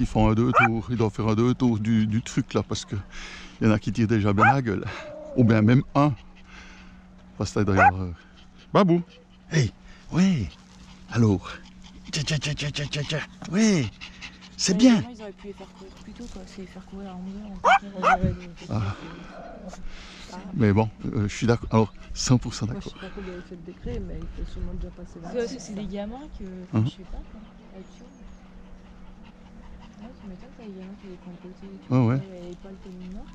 ils font un deux tours, ils doivent faire un deux tours du truc là, parce que il y en a qui tirent déjà bien la gueule. Ou bien même un. Parce que d'ailleurs. Babou! Hey! Ouais! Alors! Tcha tcha tcha tcha tcha tcha! Ouais! C'est bien! Ils auraient pu les faire courir plus tôt, quoi. C'est les faire courir à 11 h. Mais bon, je suis d'accord. Alors, 100% Moi, je d'accord. sais pas comment il fait le décret, mais il faut sûrement déjà passer là. C'est des gamins que. Hein? Je sais pas, quoi. Là-dessus. Ouais, tu m'étonnes qu'il y a des gamins qui les complotent et tout. Ouais, ouais. Il n'y avait pas le tenue morte.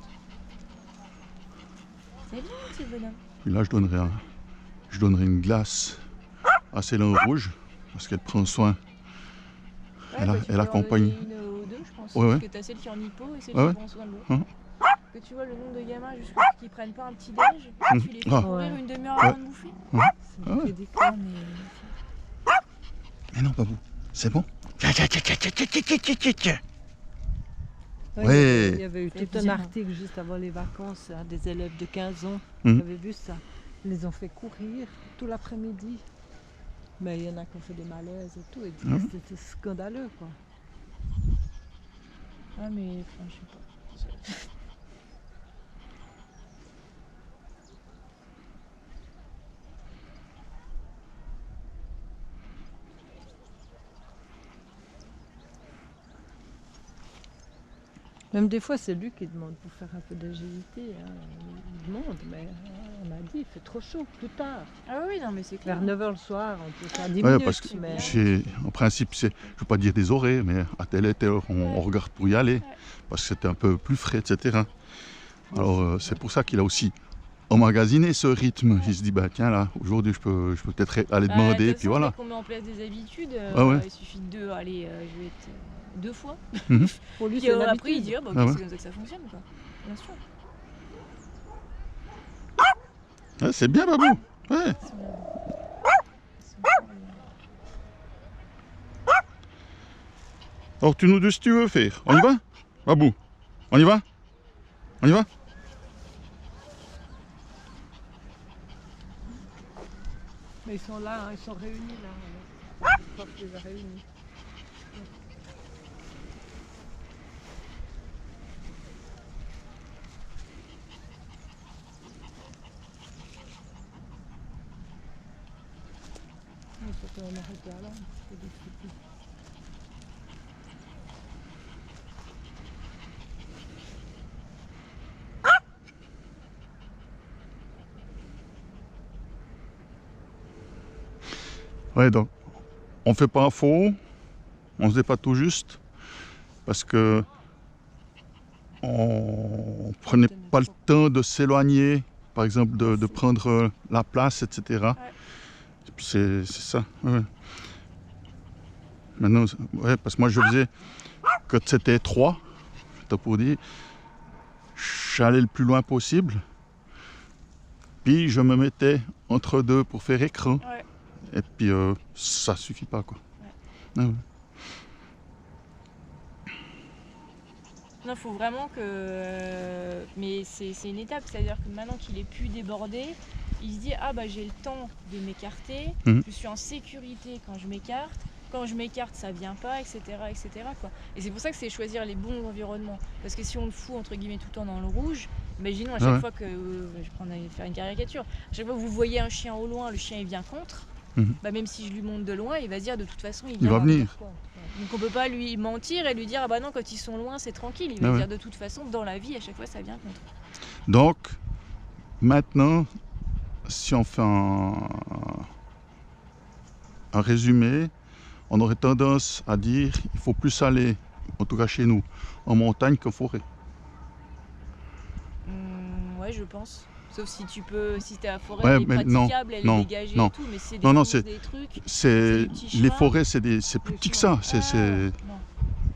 C'est bien, ce bonhomme. Puis là, je donnerai une glace à Céline Rouge, parce qu'elle prend soin. Elle accompagne. Une ou deux, je pense. Ouais, ouais. Parce que tu as celle qui est en hypo et celle Ouais, qui ouais. prend soin de l'autre. Hein? Que tu vois le nombre de gamins jusqu'à ce qu'ils prennent pas un petit déj, tu les fais Ah. courir une demi-heure Ouais. avant de bouffer. C'est Ah ouais. que des cons. Mais non, Babou, c'est bon? Ouais, Ouais. Il y avait eu C'est tout un bien. article juste avant les vacances, hein, des élèves de 15 ans. Mhm. J'avais vu ça. Ils les ont fait courir tout l'après-midi. Mais il y en a qui ont fait des malaises et tout. Et Mhm. c'était scandaleux, quoi. Ah, mais enfin, je sais pas. Même des fois, c'est lui qui demande pour faire un peu d'agilité. Hein. Il demande, mais on a dit, il fait trop chaud, plus tard. Ah oui, non, mais c'est clair. Vers 9h le soir, on peut faire 10 Ouais, minutes. parce que mais... en principe, je ne veux pas dire des horaires, mais à telle et telle heure, on regarde pour y aller, parce que c'était un peu plus frais, etc. Alors, c'est pour ça qu'il a aussi emmagasiné ce rythme. Il se dit, bah tiens, là, aujourd'hui, je peux peut-être aller demander, puis voilà. Dès qu'on met en place des habitudes, Ah ouais. il suffit de deux, allez, je vais être deux fois. Pour lui, Puis c'est une après, il habitude. dit, ah, bah, ok, Ah ouais. c'est comme ça que ça fonctionne, quoi. Bien sûr. Ouais, c'est bien, Babou. Ouais. Alors, tu nous dis ce que tu veux faire. On y va? Babou, on y va? On y va? Mais ils sont là, hein, ils sont réunis là. Le prof les a réunis. Il faut qu'on arrête là, c'est des petits. Ouais, donc, on fait pas un faux, on se dit pas tout juste, parce que on prenait pas le temps de s'éloigner, par exemple de prendre la place, etc. C'est ça. Ouais. Maintenant, ouais, parce que moi je faisais que c'était 3, t'as pour dire, j'allais le plus loin possible, puis je me mettais entre deux pour faire écran. Ouais. Et puis ça suffit pas, quoi. Ah ouais. Non, faut vraiment que. Mais c'est une étape, c'est-à-dire que maintenant qu'il est plus débordé, il se dit ah bah j'ai le temps de m'écarter, Mhm. je suis en sécurité quand je m'écarte. Quand je m'écarte, ça vient pas, etc., etc., quoi. Et c'est pour ça que c'est choisir les bons environnements. Parce que si on le fout entre guillemets tout le temps dans le rouge, imaginons à chaque Ouais. fois que je vais faire une caricature, à chaque fois que vous voyez un chien au loin, le chien il vient contre. Mhm. Bah, même si je lui monte de loin, il va se dire de toute façon il Il va vient venir. contre, quoi. Donc on peut pas lui mentir et lui dire ah bah non quand ils sont loin c'est tranquille. Il va Ah ouais. dire de toute façon dans la vie à chaque fois ça vient contre. Donc, maintenant, si on fait un résumé, on aurait tendance à dire il faut plus aller, en tout cas chez nous, en montagne qu'en forêt. Ouais je pense. Sauf si tu peux, si ta forêt Ouais, elle est mais non, praticable, elle non, est dégagée non. et tout, mais c'est des Non, non, courses, c'est- des trucs. C'est des petits les chemins. forêts, c'est plus Les petit que chemins. ça. Non.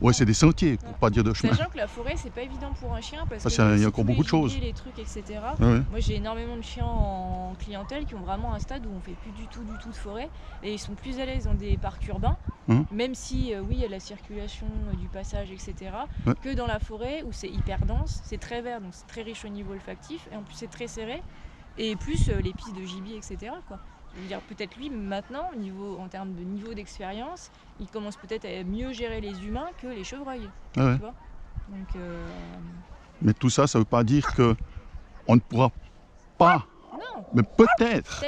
Ouais, c'est des sentiers, pour Non. pas dire de chemin. Sachant que la forêt c'est pas évident pour un chien parce Parce que qu'il y a aussi encore tous beaucoup les de choses. gibiers, les trucs etc. Ouais, ouais. Moi j'ai énormément de chiens en clientèle qui ont vraiment un stade où on fait plus du tout de forêt et ils sont plus à l'aise dans des parcs urbains, même si oui il y a la circulation du passage etc. Ouais. Que dans la forêt où c'est hyper dense, c'est très vert donc c'est très riche au niveau olfactif et en plus c'est très serré et plus les pistes de gibier etc. quoi. Je veux dire, peut-être lui, maintenant, en termes de niveau d'expérience, il commence peut-être à mieux gérer les humains que les chevreuils. Ah ouais. Tu vois. Donc, Mais tout ça, ça ne veut pas dire qu'on ne pourra pas. non. Mais peut-être.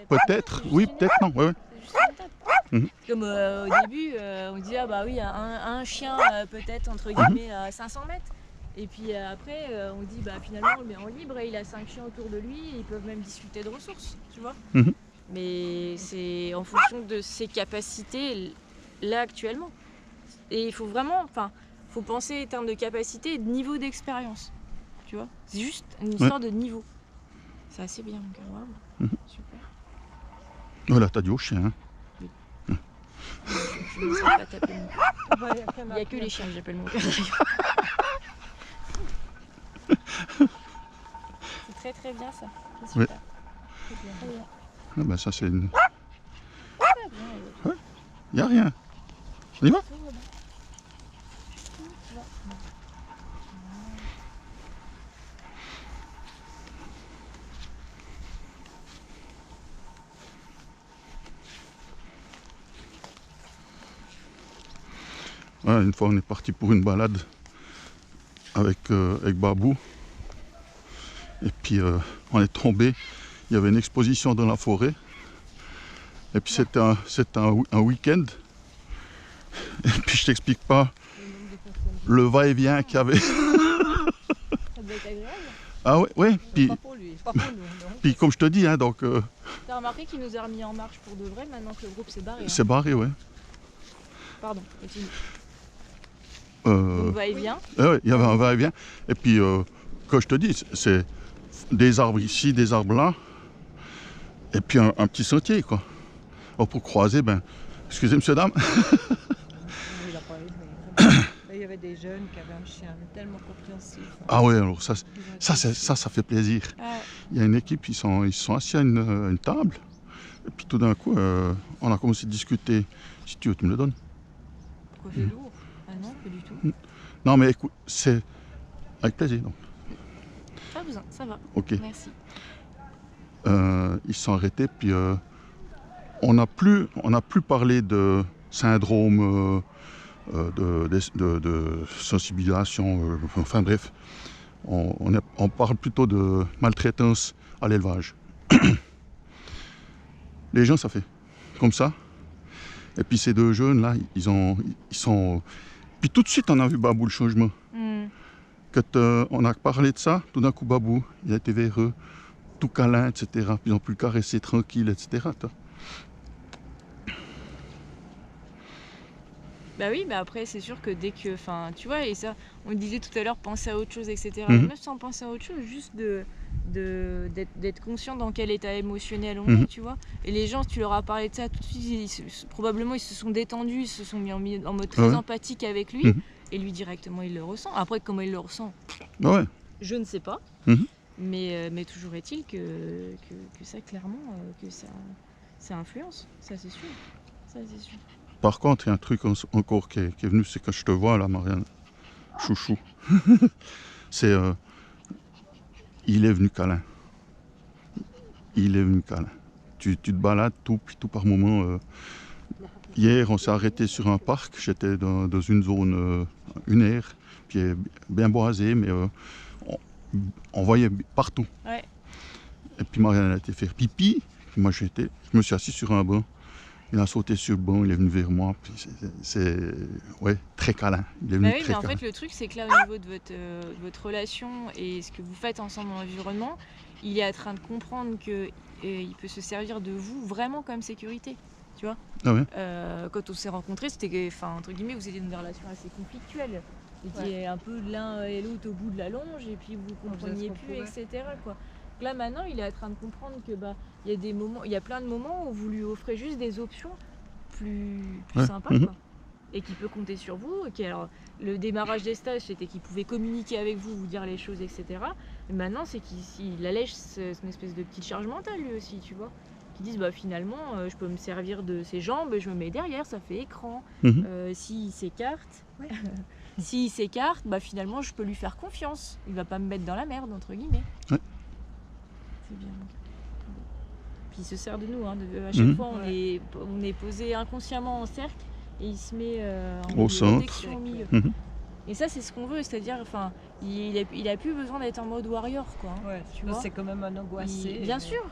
Peut-être, oui, peut-être non. Ouais, ouais. C'est juste une étape. Mhm. Comme au début, on disait, ah bah oui, un chien peut-être entre guillemets à 500 mètres. Et puis après, on dit, bah finalement, on le met en libre et il a 5 chiens autour de lui et ils peuvent même discuter de ressources, tu vois. Mhm. Mais c'est en fonction de ses capacités là actuellement. Et il faut vraiment, faut penser en termes de capacité et de niveau d'expérience, tu vois. C'est juste une histoire de niveau. C'est assez bien, donc wow. Super. Voilà, t'as dit au chien. Hein. Je ne sais pas taper mon cœur. Il n'y a que les chiens que j'appelle mon cœur d'ailleurs. C'est très très bien ça. C'est super. Oui. Très bien. Très bien. Ah ben ça c'est une... Très bien, Il n'y a rien. On y va? tout va bien. Tout va bien. Ouais, une fois on est parti pour une balade avec Babou. Et puis on est tombé, il y avait une exposition dans la forêt. Et puis c'était un week-end. Et puis je t'explique pas le va-et-vient qu'il y avait. Ça doit être agréable. Ah ouais, ouais. Puis, Pas pour lui, pas pour nous. Non. puis comme je te dis, hein, donc T'as remarqué qu'il nous a remis en marche pour de vrai maintenant que le groupe s'est barré. Hein. c'est barré, ouais. Pardon, continue. Euh, Donc va-et-vient. ouais, il y avait un va-et-vient. Et puis, comme je te dis, c'est des arbres ici, des arbres là. Et puis un petit sentier, quoi. Alors pour croiser, ben, excusez monsieur, dame. Il a pas aimé. Il y avait des jeunes qui avaient un chien tellement compréhensif. Ah ouais, alors ça fait plaisir. Ah, Il y a une équipe, ils sont assis à une table. Et puis tout d'un coup, on a commencé à discuter. Si tu veux, tu me le donnes. pourquoi c'est lourd? Ah non, pas du tout. Non mais écoute, c'est avec plaisir. Donc. Pas besoin, ça va. Ok. Merci. Ils se sont arrêtés, puis on n'a plus parlé de syndrome, de sensibilisation, enfin bref, on parle plutôt de maltraitance à l'élevage. Les gens, ça fait comme ça. Et puis ces deux jeunes là, ils sont. Puis tout de suite, on a vu Babou le changement. Quand on a parlé de ça, tout d'un coup, Babou, il a été vers eux, tout câlin, etc. Puis ils ont pu le caresser tranquille, etc. Toi. Bah oui, mais après, c'est sûr que dès que. Enfin, tu vois, et ça, on disait tout à l'heure, penser à autre chose, etc. Mhm. Même sans penser à autre chose, juste d'être conscient dans quel état émotionnel on Mhm. est, tu vois. Et les gens, si tu leur as parlé de ça, tout de suite, probablement, ils se sont détendus, ils se sont mis en mode très Ouais. empathique avec lui. Mhm. Et lui, directement, il le ressent. Après, comment il le ressent, Ouais. je ne sais pas. Mhm. Mais toujours est-il que ça, clairement, que ça influence. Ça, c'est sûr. Ça, c'est sûr. Par contre, il y a un truc encore qui est venu, c'est quand je te vois là, Marianne, chouchou. C'est il est venu câlin. Il est venu câlin. Tu te balades tout, puis tout par moment. Hier, on s'est arrêté sur un parc. J'étais dans une zone, une aire, puis bien boisée, mais on voyait partout. Ouais. Et puis Marianne a été faire pipi. Puis moi, je me suis assis sur un banc. Il a sauté sur le banc, il est venu vers moi. Puis c'est ouais, très câlin. Il est venu Bah oui, très mais en câlin. fait, le truc, c'est que là, au niveau de votre relation et ce que vous faites ensemble dans l'environnement, il est en train de comprendre qu'il peut se servir de vous vraiment comme sécurité. Tu vois, Ah ouais. quand on s'est rencontrés, c'était, enfin, entre guillemets, vous étiez dans une relation assez conflictuelle. Vous étiez un peu l'un et l'autre au bout de la longe, et puis vous ne compreniez faisait ce qu'on plus, pouvait. etc. Quoi. Là, maintenant, il est en train de comprendre que il y a des moments, il y a plein de moments où vous lui offrez juste des options plus Ouais. sympas, Mhm. quoi. Et qu'il peut compter sur vous. Alors, le démarrage des stages, c'était qu'il pouvait communiquer avec vous, vous dire les choses, etc. Mais maintenant, c'est qu'il allège son espèce de petite charge mentale, lui aussi, tu vois. Qui disent, bah finalement, je peux me servir de ses jambes, je me mets derrière, ça fait écran. Mhm. S'il s'écarte, Ouais. s'il s'écarte, bah finalement, je peux lui faire confiance. Il va pas me mettre dans la merde, entre guillemets. Ouais. C'est bien. puis il se sert de nous. Hein, à chaque Mhm. fois, on est posé inconsciemment en cercle et il se met en Au mode centre. protection au milieu. Mhm. Et ça, c'est ce qu'on veut, c'est-à-dire, enfin, il a plus besoin d'être en mode warrior, quoi. Hein, Ouais, tu vois. c'est quand même un angoissé. Bien sûr.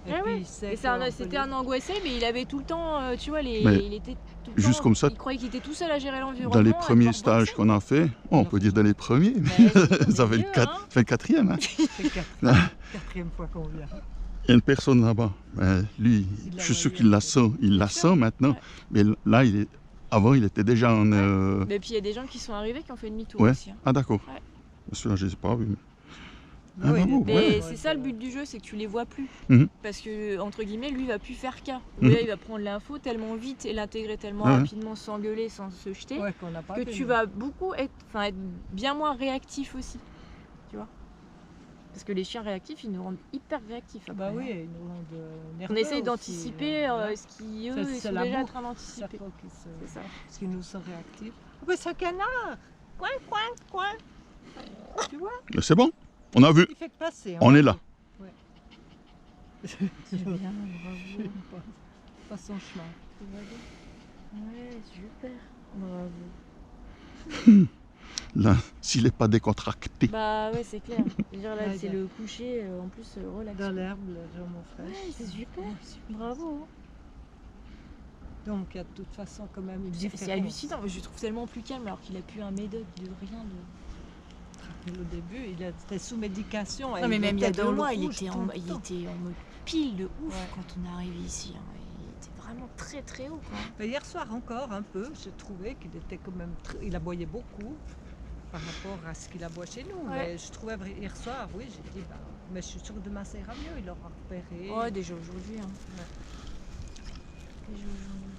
Et Ah puis, ouais. il sait Et qu'on peut c'était un angoissé, mais il avait tout le temps, tu vois, Mais il était tout le juste temps, comme ça, il croyait qu'il était tout seul à gérer l'environnement. Dans les à premiers devoir stages boxer. qu'on a fait, on peut dire dans les premiers, Mais c'est ça fait mieux, hein. le quatrième. Hein. C'est la quatrième fois qu'on vient. Il y a une personne là-bas, lui, Il l'a je suis sûr voyé. qu'il la sent, il la sûr. sent maintenant, Ouais. mais là, avant, il était déjà en... Mais puis il y a des gens qui sont arrivés qui ont fait demi-tour Ouais. aussi. Hein. Ah d'accord, Ouais. celui-là, je ne les ai pas vus. Ah, Oui, bravo, Mais ouais. c'est ça le but du jeu, c'est que tu les vois plus. Mhm. Parce que, entre guillemets, lui, il va plus faire cas. Mhm. Là, il va prendre l'info tellement vite et l'intégrer tellement Ouais. rapidement sans gueuler, sans se jeter, Ouais, qu'on n'a pas que vu. tu vas beaucoup être bien moins réactif aussi. Tu vois. Parce que les chiens réactifs, ils nous rendent hyper réactifs. Bah après, oui, hein. ils nous rendent On nerveux essaye aussi, d'anticiper voilà. ce qui, eux, C'est- ils c'est sont l'amour. déjà en train d'anticiper. Chaque fois qu'ils se- C'est ça. Parce qu'ils nous sont réactifs. Oh, mais c'est un canard. Coin, coin, coin. Tu vois, Mais c'est bon, on a vu, il fait que passer. on est là. Ouais. C'est bien, bravo. Pas son chemin. Tout va bien. Ouais, super. Bravo. Là, s'il n'est pas décontracté. Bah ouais, c'est clair. Je veux dire, là, Ouais, c'est ouais. le coucher, en plus, relax. Dans l'herbe, le jour mon frère. Ouais, c'est super. Bravo. hein. Donc, il y a de toute façon quand même une C'est différence. hallucinant. Je le trouve tellement plus calme alors qu'il a plus un médoc de rien. De... Au début, il était sous médication. et Non, mais même il y a était 2 dans le mois, il rouge était, tout en, le il temps. était en mode pile de ouf Ouais. quand on est arrivé ici. Hein. Il était vraiment très très haut. Quoi. Mais hier soir encore un peu, j'ai trouvé qu'il était quand même... Il aboyait beaucoup par rapport à ce qu'il aboie chez nous. Ouais. Mais je trouvais hier soir, oui, j'ai dit, bah, mais je suis sûre que demain ça ira mieux, il aura repéré. Ouais, déjà aujourd'hui. Hein. Ouais. Déjà aujourd'hui.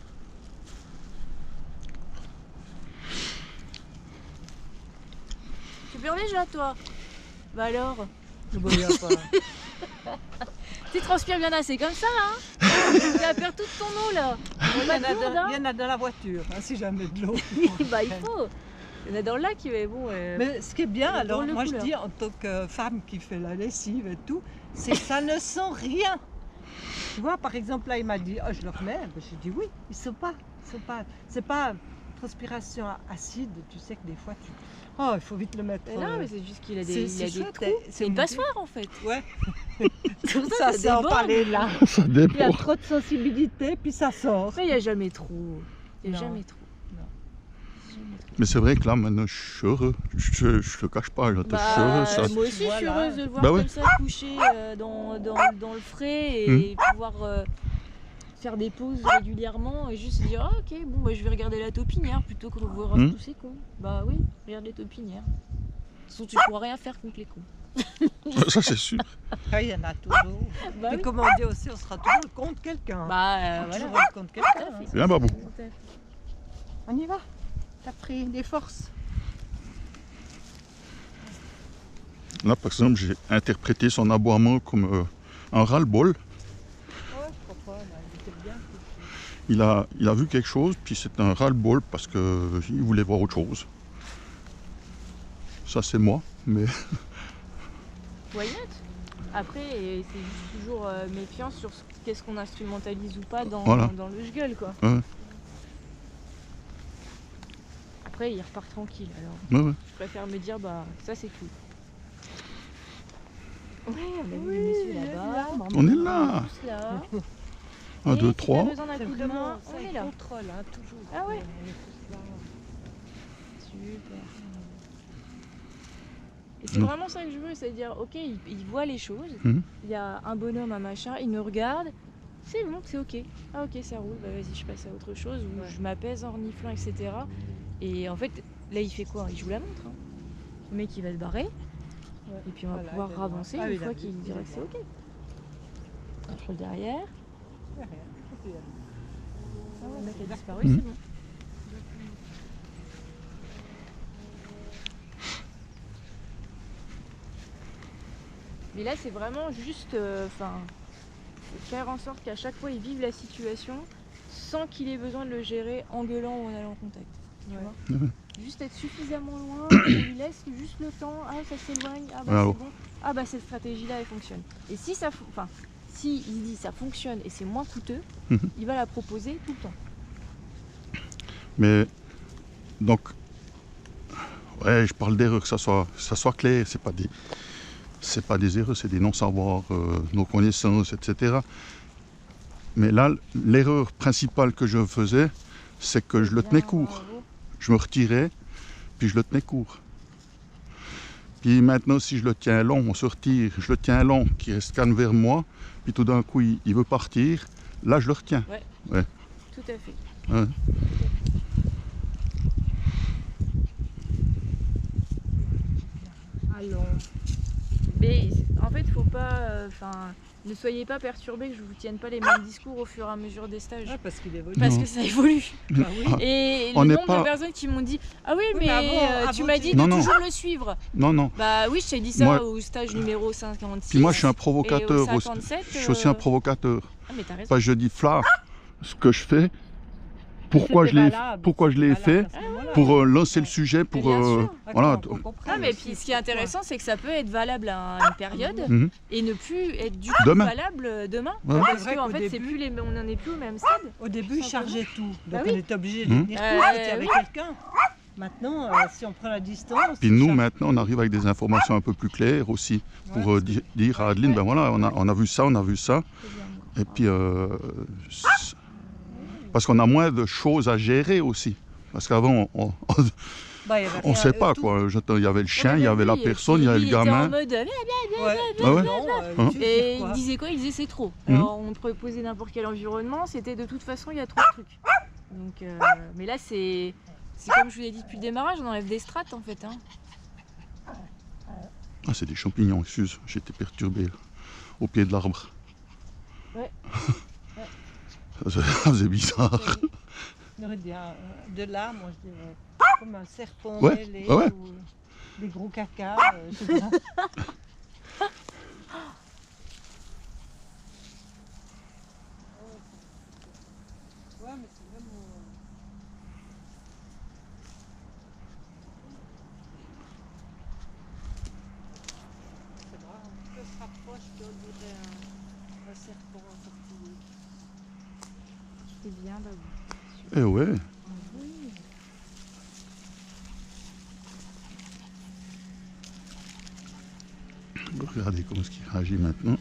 Tu pleures déjà, toi? Bah alors? Bon, il y a pas- Tu transpires bien assez comme ça, hein? Tu vas perdre toute ton eau là. il, y en a Pas de lourde, dans, il y en a dans la voiture, hein, si jamais de l'eau. Bah il faut. Il y en a dans le lac, mais bon. Mais ce qui est bien, Il y a alors drôle de moi je couleur. dis en tant que femme qui fait la lessive et tout, c'est que ça ne sent rien. Tu vois, par exemple là il m'a dit, oh, je le remets, ben, j'ai dit oui, ils sont pas, c'est pas transpiration acide, tu sais que des fois tu, oh il faut vite le mettre. Mais non, mais c'est juste qu'il a c'est- des, c'est il a des chouette, trous. et- C'est une on dit- passoire en fait. Ouais. C'est pour Ça ça, sort déborde. par les là. Ça Il y a dépend. trop de sensibilité puis ça sort. Mais il n'y a jamais trop. Il n'y a Non. jamais trop. Non. Jamais trop. Mais c'est vrai que là, maintenant, je suis heureux. Je le cache pas, là, je suis heureux, ça. Moi aussi, je suis Voilà. heureuse de le voir Bah ouais. comme ça, couché dans le frais et pouvoir faire des pauses régulièrement et juste dire ah, ok, bon, bah, je vais regarder la taupinière plutôt que de voir tous ces cons. Bah oui, regarde les taupinières. De toute façon, tu pourras rien faire contre les cons. Ça, c'est sûr. Ah, il y en a toujours. Bah, Mais oui. comme on dit aussi, on sera toujours contre quelqu'un. Bah On voilà. toujours contre quelqu'un. Tout à hein. fait. Viens, Babou. Tout à fait. On y va. T'as pris des forces. Là, par exemple, j'ai interprété son aboiement comme un ras-le-bol. Ouais, je crois pas, là, il était bien. Il a vu quelque chose, puis c'est un ras-le-bol parce qu'il voulait voir autre chose. Ça, c'est moi, mais Why not? Après, c'est juste toujours méfiance sur qu'est-ce qu'on instrumentalise ou pas dans, Voilà. dans le gueule quoi. Ouais. Après, il repart tranquille alors. ouais, ouais. Je préfère me dire, bah, ça c'est cool. Ouais, on a vu le monsieur là-bas. On est là. Tous là. 1, Et 2, si 3. t'as besoin d'un C'est coup de vraiment main, ça, on est il là. contrôle, hein, toujours. Ah ouais. On est tous là. Super. Et c'est Mm. vraiment ça que je veux, c'est-à-dire, ok, il voit les choses, Mhm. il y a un bonhomme, un machin, il me regarde, c'est bon, c'est ok. Ah ok, ça roule, bah vas-y, je passe à autre chose, ou Ouais. je m'apaise en reniflant, etc. Et en fait, là, il fait quoi? Il joue la montre. Hein. Le mec, il va se barrer, Ouais. et puis on va Voilà, pouvoir il est là. avancer Ah oui, une fois il a qu'il vu, dira il que est c'est là. ok. Contrôle derrière. Derrière. Et puis, Ah ouais, le mec a disparu, Mhm. c'est bon. Mais là, c'est vraiment juste faire en sorte qu'à chaque fois, il vive la situation sans qu'il ait besoin de le gérer en gueulant ou en allant en contact. Tu Ouais. vois Mhm. Juste être suffisamment loin, on lui laisse juste le temps, ah ça s'éloigne, ah bah Bravo. c'est bon, ah bah cette stratégie-là elle fonctionne. Et si ça, si il dit ça fonctionne et c'est moins coûteux, Mhm. il va la proposer tout le temps. Mais donc, ouais, je parle d'erreurs, que ça soit clair, c'est pas des erreurs, c'est des non-savoirs, nos connaissances, etc. Mais là, l'erreur principale que je faisais, c'est que je le tenais court. Je me retirais, puis je le tenais court. Puis maintenant, si je le tiens long, on se retire, je le tiens long, qui reste calme vers moi, puis tout d'un coup, il veut partir, là, je le retiens. Tout à fait. Ouais. Allons. Mais en fait, faut pas. Ne soyez pas perturbés que je vous tienne pas les mêmes discours au fur et à mesure des stages. Ouais, parce qu'il évolue. Parce Non. que ça évolue. Bah oui. Ah, Et On le n'est nombre pas- de personnes qui m'ont dit ah oui, Oui, mais mais avant- tu avant, m'as tu- dit de Non, non. toujours le suivre. Non, non. Bah oui, je t'ai dit ça Moi- au stage numéro 56. Puis moi, je suis un et au provocateur aussi. 57, Je suis aussi un provocateur. Ah mais t'as raison. Parce que je dis, Fla, ce que je fais, pourquoi je l'ai fait, pour lancer le sujet, pour... Bien sûr. voilà. Ah mais puis ce qui est intéressant, c'est que ça peut être valable à une période Mhm. et ne plus être du tout Demain. valable demain. Ouais. Parce C'est vrai qu'en qu'au fait, c'est début- plus on n'en est plus au même stade. Au début, il chargeait tout. Bah Donc oui. on était obligé de Mhm. tenir compte quand il y avait oui. quelqu'un. Maintenant, si on prend la distance. Puis il nous, charge. maintenant, on arrive avec des informations un peu plus claires aussi, pour Ouais, dire à Adeline, ben voilà, on a vu ça, on a vu ça. C'est bien. Et puis, parce qu'on a moins de choses à gérer aussi. Parce qu'avant, on Bah, il y avait ne rien, sait pas, tout. quoi. Il y avait le chien, Ouais, il y bah avait la oui, et personne, puis il y avait lui, le était en gamin. mode, Ouais. Ah ouais. Non, Hein tu veux et dire quoi il disait quoi? Il disait c'est trop. Mhm. Alors on te proposait n'importe quel environnement, c'était de toute façon il y a trop de trucs. Donc, mais là c'est comme je vous l'ai dit depuis le démarrage, on enlève des strates en fait. Hein. Ah, c'est des champignons, excuse, j'étais perturbé, là, au pied de l'arbre. Ouais. Ça faisait bizarre. On aurait dit de là, moi je dirais, comme un serpent Ouais, mêlé ouais. ou des gros caca. Je sais pas. Ouais, mais c'est vraiment. C'est vrai, un peu se rapproche, puis on dirait un serpent sorti. C'est bien, Babou. Eh ouais, Oui. regardez comment est-ce qu'il réagit maintenant.